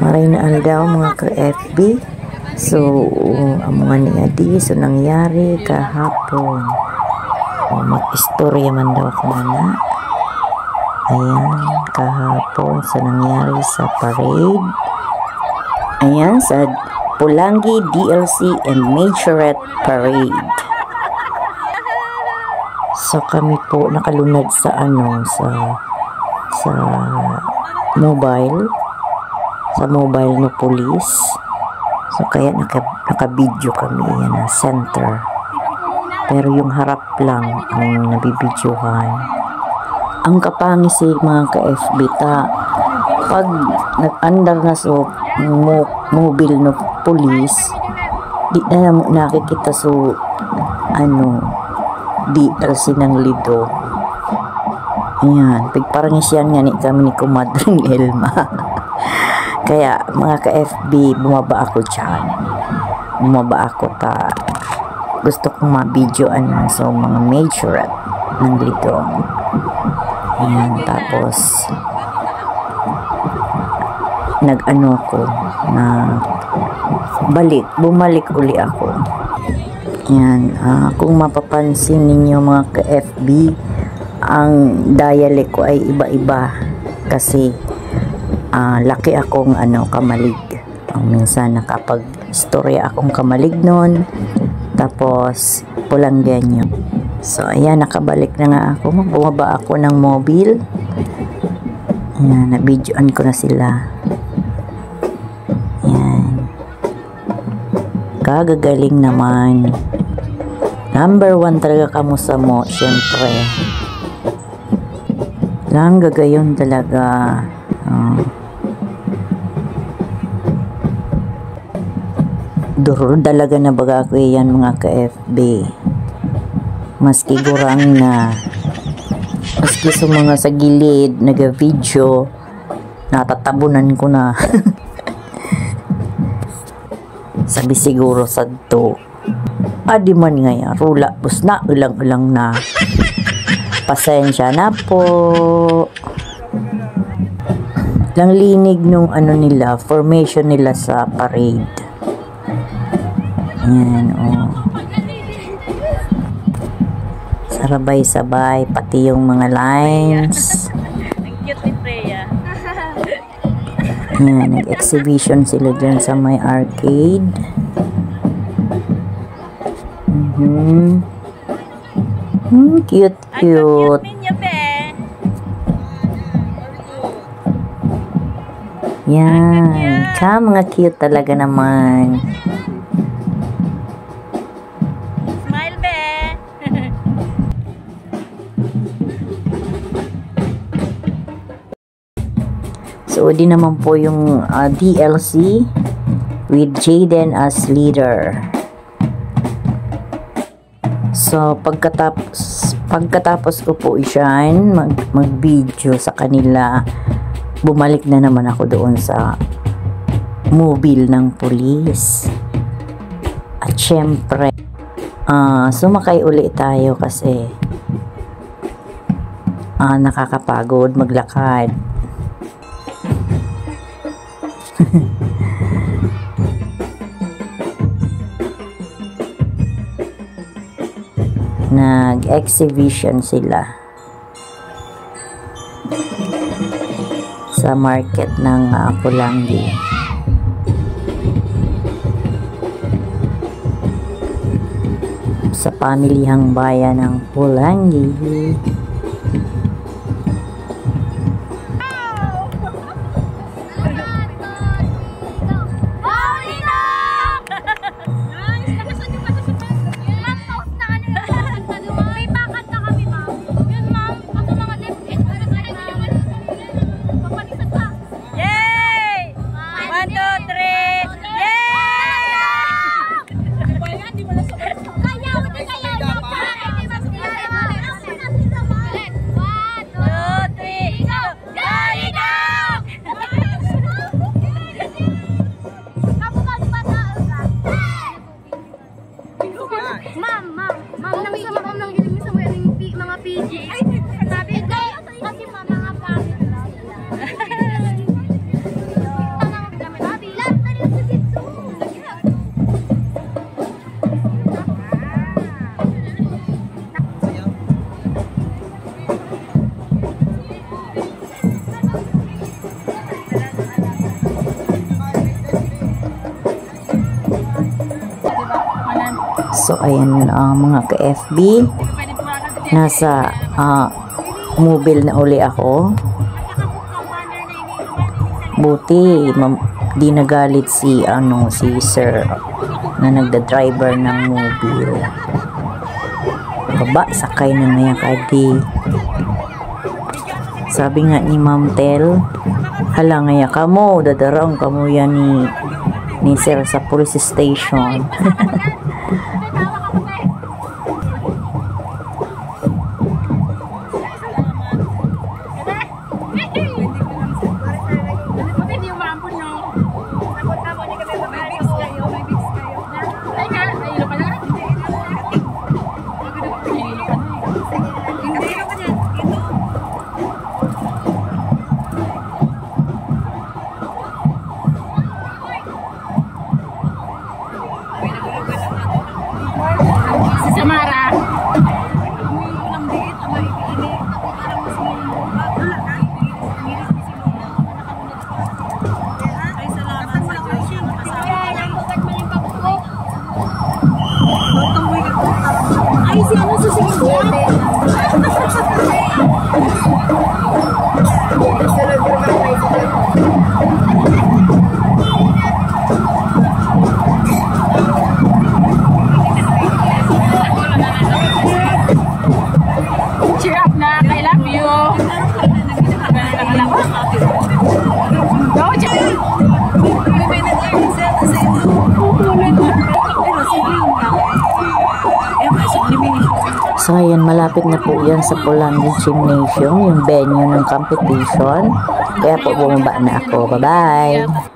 Maray na daw mga ka-FB. So, amungan niya di. So, nangyari kahapon. Mag-istorya man daw ako na. Ayan, kahapon sa nangyari sa parade. Ayan, sa Pulangi DLC and Majorette Parade. So, kami po nakalunad sa mobile no police. So kaya naka-video kami yan na center. Pero yung harap lang ang nabibidyohan. Ang kapangis mga ka-FB pag nag-andar na so mobile no police, di na nakikita so DLC ng Lido. Ayan, pigparangis yan nga ni kami ni Kumadring Elma. Kaya mga ka-FB, bumaba ako dyan. Bumaba ako gusto kong ma-videoan so mga majorette ng Lido. Ayan, tapos ko na bumalik uli ako. Ayan, kung mapapansin ninyo mga ka-FB, ang dialect ko ay iba-iba kasi laki akong kamalig. Minsan nakapag-istorya akong kamalig noon, tapos Pulanggenyo. So ayan, nakabalik na nga ako. Bumaba ako ng mobile. Ayan, na-videoan ko na sila. Ayan, kagagaling naman. Number 1 talaga kamusta mo, syempre. Lang gagayon talaga. Duro talaga na baga ako yan mga ka-FB. Maski gurang na, maski sa mga sa gilid naga-video, natatabunan ko na. Sabi siguro sa to, adi man nga rula bus na ulang-ulang na. Pasensya na po. Lang linig nung nila, formation nila sa parade. Ayan, sarabay-sabay, pati yung mga lines. Ang cute ni Freya. Ayan, nag-exhibition sila dyan sa may arcade. Cute. Cute ninyo, be. Yan. Mga cute talaga naman. Smile, be. So, di naman po yung DLC with Jaden as leader. So, pagkatapos ko po siyan mag-video sa kanila, bumalik na naman ako doon sa mobile ng police. At syempre, sumakay uli tayo kasi nakakapagod maglakad. Nag-exhibition sila sa market ng Pulangi. Sa pamilihang bayan ng Pulangi. So, ayan mga ka-FB. Nasa mobile na uli ako. Buti, di nagalit si sir na nagda-driver ng mobile. Baba, sakay na ngayon kadi. Sabi nga ni Ma'am Tel, hala ngaya kamo, dadarang kamo yan ni sir sa police station. Samara. Ay, si ano susunod niya? Cheer up na, I love you. Go, cheer. So, ayan, malapit na po yan sa Polanyi Gymnasium, yung venue ng competition. Kaya po bumaba na ako. Bye-bye!